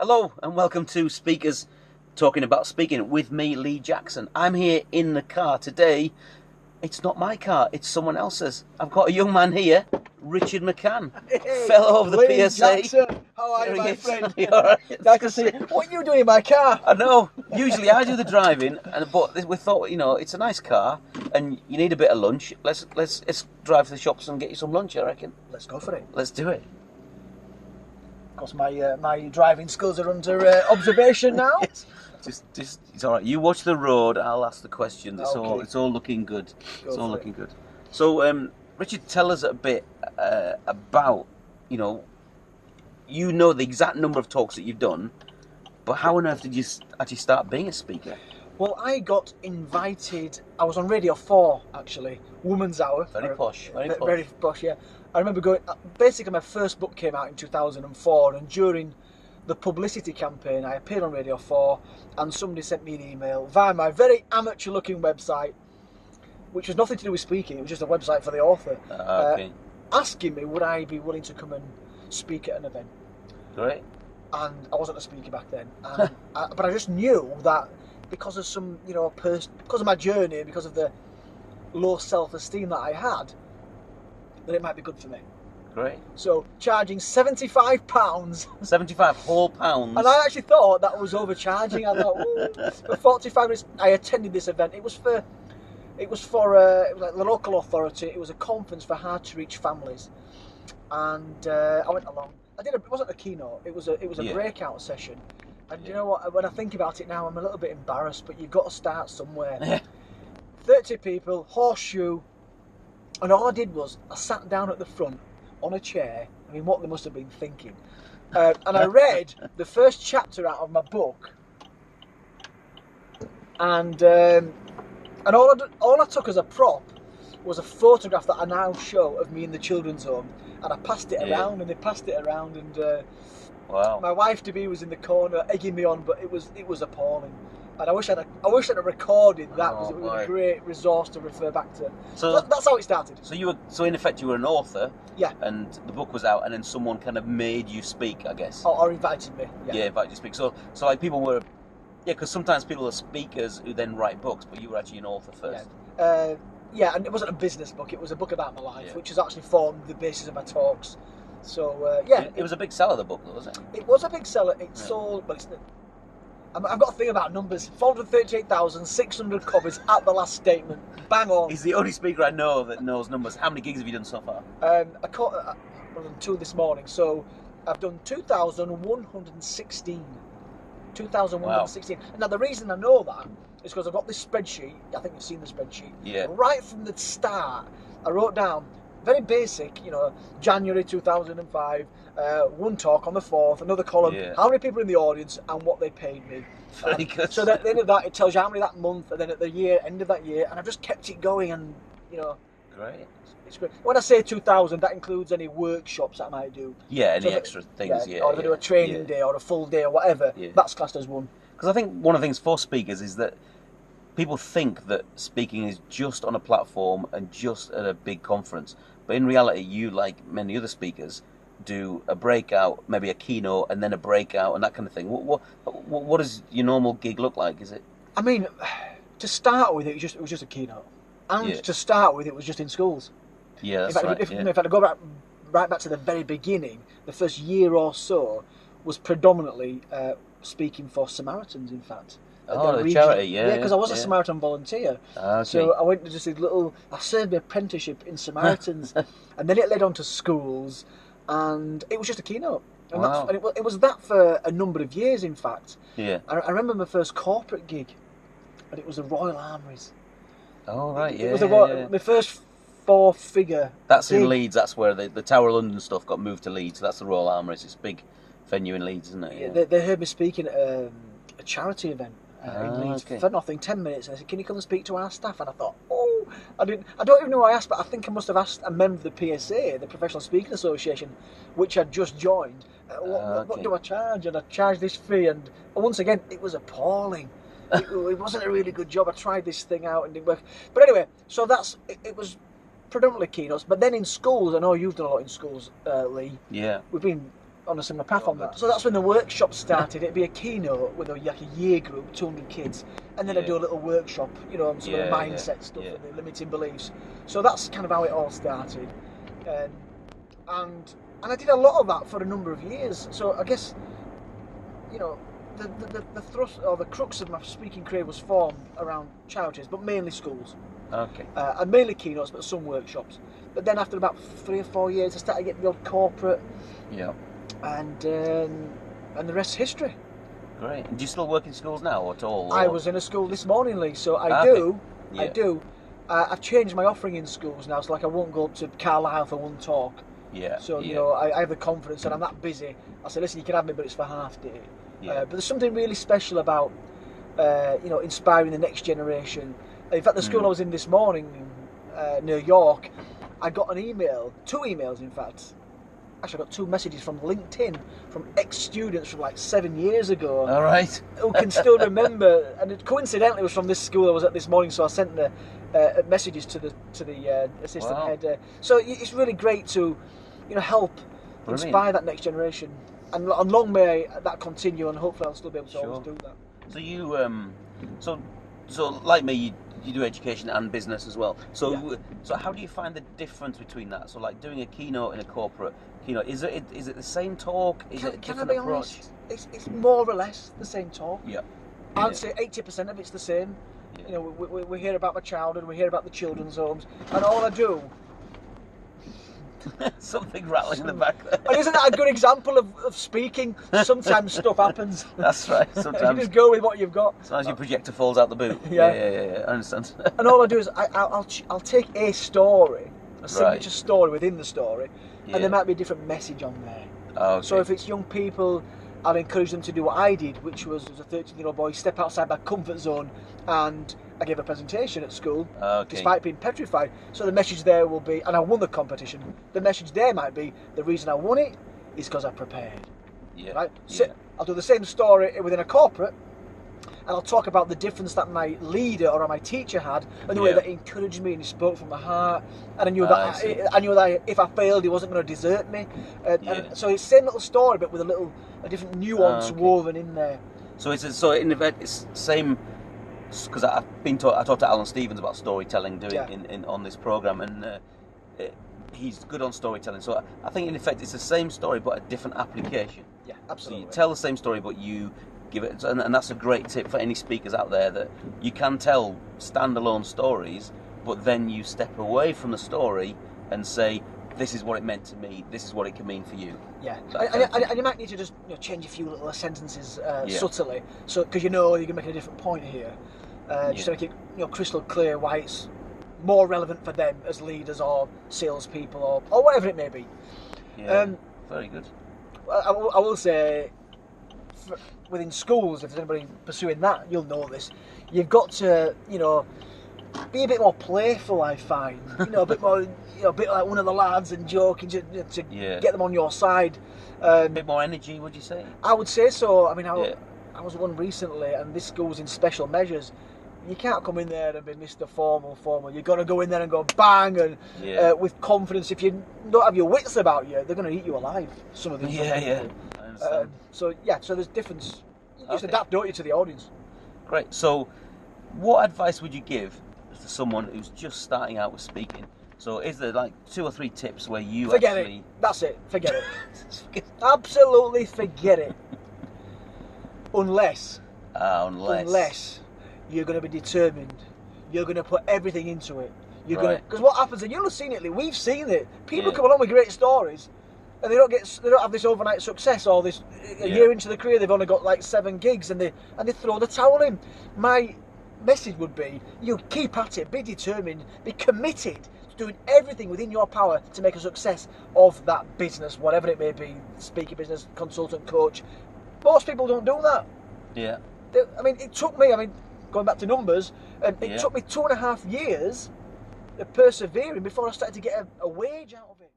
Hello and welcome to Speakers Talking About Speaking with me, Lee Jackson. I'm here in the car today. It's not my car, it's someone else's. I've got a young man here, Richard McCann, fellow of the Lee PSA. Jackson, how are you, my friend? Right. Nice to see you. What are you doing in my car? I know. Usually I do the driving, but we thought, it's a nice car, and you need a bit of lunch. Let's drive to the shops and get you some lunch. I reckon. Let's go for it. Let's do it. Of course, my driving skills are under observation now. Yes. Just it's all right. You watch the road. I'll ask the questions. It's Okay. all looking good. Go It's all for looking good. So, Richard, tell us a bit about the exact number of talks that you've done, but how on earth did you actually start being a speaker? Well, I got invited. I was on Radio 4 actually, Woman's Hour. Very posh. Very posh. Yeah. I remember going. Basically, my first book came out in 2004, and during the publicity campaign, I appeared on Radio 4, and somebody sent me an email via my very amateur-looking website, which was nothing to do with speaking. It was just a website for the author, Okay. asking me would I be willing to come and speak at an event. Great. And I wasn't a speaker back then, and but I just knew that because of some, because of my journey, because of the low self-esteem that I had, that it might be good for me. Great. So charging £75, 75 whole pounds. and I actually thought that was overcharging. I thought, for 45 minutes, I attended this event. It was for like the local authority. It was a conference for hard-to-reach families, and I went along. It wasn't a keynote. It was a breakout session. And you know what? When I think about it now, I'm a little bit embarrassed. But you've got to start somewhere. 30 people, horseshoe, and all I did was I sat down at the front on a chair. I mean, what they must have been thinking. And I read the first chapter out of my book. And all I took as a prop was a photograph that I now show of me in the children's home. And I passed it around, and they passed it around, and Wow. my wife to be was in the corner egging me on, but it was appalling. And I wish I'd have recorded that, because it would be a great resource to refer back to. So that's how it started. So in effect you were an author. Yeah. And the book was out, and then someone kind of made you speak, I guess. Or invited me. Yeah, invited you to speak. So like people were, because sometimes people are speakers who then write books, but you were actually an author first. Yeah, and it wasn't a business book. It was a book about my life, which has actually formed the basis of my talks. So It was a big seller, the book, though, wasn't it? It was a big seller. It sold, but I've got a thing about numbers. 438,600 copies at the last statement. Bang on. He's the only speaker I know that knows numbers. How many gigs have you done so far? I've done 2 this morning, so I've done 2,116. 2,116. Wow. Now, the reason I know that is because I've got this spreadsheet. I think you've seen the spreadsheet. Yeah. Right from the start, I wrote down, very basic, January 2005, one talk on the 4th, another column, how many people in the audience and what they paid me. Very good. So at the end of that, it tells you how many that month, and then at the end of that year, and I've just kept it going, and, Great. it's great. When I say 2,000, that includes any workshops that I might do. Yeah, any extra things, Or if I do a training day or a full day or whatever, that's classed as one. Because I think one of the things for speakers is that people think that speaking is just on a platform and just at a big conference. But in reality, you, like many other speakers, do a breakout, maybe a keynote, and then a breakout, and that kind of thing. What does your normal gig look like? Is it? I mean, to start with, it was just a keynote. And to start with, it was just in schools. Yeah, that's in fact, right. If I go right back to the very beginning, the first year or so was predominantly speaking for Samaritans, in fact. The charity, yeah. Because I was a Samaritan volunteer. Okay. So I went to just I served my apprenticeship in Samaritans, and then it led on to schools, and it was just a keynote. And it was that for a number of years, in fact. Yeah. I remember my first corporate gig, and it was the Royal Armouries. Oh, right, yeah. It was my first 4-figure That's gig. in Leeds. That's where the Tower of London stuff got moved to Leeds. That's the Royal Armouries. It's a big venue in Leeds, isn't it? Yeah. They heard me speaking at a charity event in Leeds for nothing, 10 minutes, and they said, "Can you come and speak to our staff?" And I thought, I don't even know who I asked, but I think I must have asked a member of the PSA, the Professional Speaking Association, which I'd just joined. What do I charge? And I charged this fee, and once again, it was appalling. It wasn't a really good job. I tried this thing out and it didn't work. But anyway, so it was predominantly keynotes. But then in schools, I know you've done a lot in schools, Lee. Yeah. We've been on a similar path Oh, on that. good. So that's when the workshop started. It'd be a keynote with like a year group, 200 kids, and then I'd do a little workshop, on some of the mindset stuff and the limiting beliefs. So that's kind of how it all started, and I did a lot of that for a number of years. So I guess, the thrust or the crux of my speaking career was formed around charities, but mainly schools. Okay. And mainly keynotes, but some workshops. But then after about 3 or 4 years, I started getting the odd corporate. Yeah. And the rest is history. Great. And do you still work in schools now at all? I was in a school this morning, Lee, so I do. I've changed my offering in schools now, so like I won't go up to Carlisle for one talk. Yeah. So, I have the confidence and I'm that busy. I say, listen, you can have me, but it's for half day. Yeah. But there's something really special about, inspiring the next generation. In fact, the school I was in this morning, near York, I got an email, 2 emails in fact. Actually, I got 2 messages from LinkedIn from ex-students from like 7 years ago. All right. Who can still remember, and it coincidentally was from this school I was at this morning, so I sent the messages to the assistant head. So it's really great to, help inspire that next generation, and long may that continue, and hopefully I'll still be able to always do that. So you, so like me, you do education and business as well. So so how do you find the difference between that? So like doing a keynote in a corporate keynote, is it the same talk? Is it a different approach? Honest? It's more or less the same talk. Yeah. I'd say 80% of it's the same. Yeah. We hear about my childhood, we hear about the children's homes, and all I do. Something rattling in the back there. And isn't that a good example of speaking? Sometimes stuff happens. That's right. Sometimes you just go with what you've got. Sometimes your projector falls out the boot. Yeah. I understand. And all I do is I'll take a story, a signature story within the story, and there might be a different message on there. Okay. So if it's young people, I'll encourage them to do what I did, which was, as a 13-year-old boy, step outside my comfort zone, and I gave a presentation at school, despite being petrified. So the message there will be, and I won the competition, the message there might be, the reason I won it is because I prepared. Yeah. Right? So I'll do the same story within a corporate, and I'll talk about the difference that my leader or my teacher had, and the way that he encouraged me and he spoke from the heart, and I knew that if I failed, he wasn't going to desert me. And so it's the same little story, but with a different nuance woven in there. So in effect it's the same, because I talked to Alan Stevens about storytelling on this program, and he's good on storytelling. So I think in effect it's the same story but a different application. Yeah, absolutely. So you tell the same story but you give it, and that's a great tip for any speakers out there, that you can tell standalone stories, but then you step away from the story and say, this is what it meant to me, this is what it can mean for you. Yeah, and you might need to just change a few little sentences subtly, so because you're going to make a different point here, just to make it crystal clear why it's more relevant for them as leaders or salespeople or whatever it may be. Yeah, very good. I will say, within schools, if there's anybody pursuing that, you'll know this. You've got to, be a bit more playful. I find, a bit more, a bit like one of the lads and joking to get them on your side. A bit more energy, would you say? I would say so. I mean, I was one recently, and this school's in special measures. You can't come in there and be Mr. Formal. You've got to go in there and go bang and with confidence. If you don't have your wits about you, they're going to eat you alive. Some of these. Yeah. So there's difference. You just adapt, don't you, to the audience. Great. So, what advice would you give to someone who's just starting out with speaking? So, is there like 2 or 3 tips where you forget it? That's it. Forget it. Absolutely forget it. Unless you're going to be determined. You're going to put everything into it. You're going to, because what happens, and you'll have seen it. We've seen it. People come along with great stories, and they don't have this overnight success, or this a year into the career they've only got like 7 gigs, and they throw the towel in. My message would be: you keep at it, be determined, be committed to doing everything within your power to make a success of that business, whatever it may be, speaker business, consultant, coach. Most people don't do that. Yeah. I mean, it took me. Going back to numbers, it took me 2.5 years of persevering before I started to get a wage out of it.